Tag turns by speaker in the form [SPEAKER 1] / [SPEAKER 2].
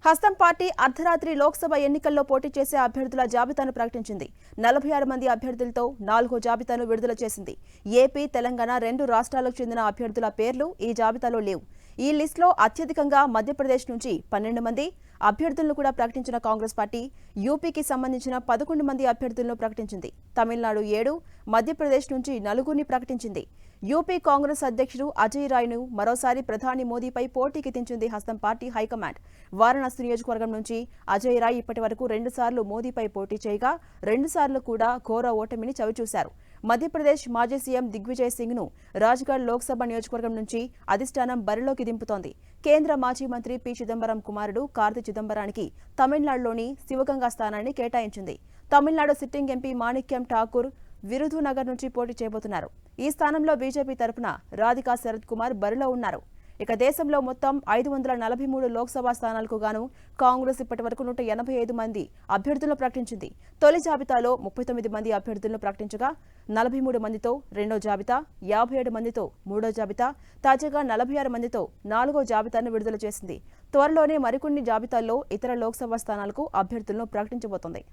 [SPEAKER 1] హస్తం పార్టీ అర్ధరాత్రి లోక్సభ ఎన్నికల్లో పోటీ చేసే అభ్యర్థుల జాబితాను ప్రకటించింది. 46 మంది అభ్యర్థులతో 4వ జాబితాను విడుదల చేసింది. ఏపీ, తెలంగాణ 2 రాష్ట్రాలకు చెందిన అభ్యర్థుల పేర్లు ఈ జాబితాలో లేవు. ఈ లిస్టులో అత్యధికంగా మధ్యప్రదేశ్ నుంచి 12 మంది అభ్యర్థులను కూడా ప్రకటించిన కాంగ్రెస్ పార్టీ యూపీకి సంబంధించిన 11 మంది అభ్యర్థులను ప్రకటించింది. తమిళనాడు 7, మధ్యప్రదేశ్ నుంచి 4ని ప్రకటించింది. యూపీ కాంగ్రెస్ అధ్యక్షుడు అజయ్ రాయ్ను మరోసారి ప్రధాని మోదీపై పోటీకి దించింది హస్తం పార్టీ హైకమాండ్. వారణాసి నియోజకవర్గం నుంచి అజయ్ రాయ్ ఇప్పటి వరకు 2 సార్లు మోదీపై పోటీ చేయగా 2 సార్లు కూడా ఘోర ఓటమిని చవిచూశారు. మధ్యప్రదేశ్ మాజీ సీఎం దిగ్విజయ్ సింగ్ ను రాజ్గఢ్ లోక్సభ నియోజకవర్గం నుంచి అధిష్టానం బరిలోకి దింపుతోంది. కేంద్ర మాజీ మంత్రి పి చిదంబరం కుమారుడు కార్తి చిదంబరానికి తమిళనాడులోని శివగంగా స్థానాన్ని కేటాయించింది. తమిళనాడు సిట్టింగ్ ఎంపీ మాణిక్యం ఠాకూర్ విరుధునగర్ నుంచి పోటీ చేయబోతున్నారు. ఈ స్థానంలో బీజేపీ తరపున రాధికా శరత్ కుమార్ బరిలో ఉన్నారు. ఇక దేశంలో మొత్తం 543 లోక్సభ స్థానాలకు గాను కాంగ్రెస్ ఇప్పటివరకు 185 మంది అభ్యర్థులను ప్రకటించింది. తొలి జాబితాలో 39 మంది అభ్యర్థులను ప్రకటించగా 43 మందితో రెండో జాబితా, 57 మందితో మూడో జాబితా, తాజాగా 46 మందితో 4వ జాబితాను విడుదల చేసింది. త్వరలోనే మరికొన్ని జాబితాల్లో ఇతర లోక్సభ స్థానాలకు అభ్యర్థులను ప్రకటించబోతోంది.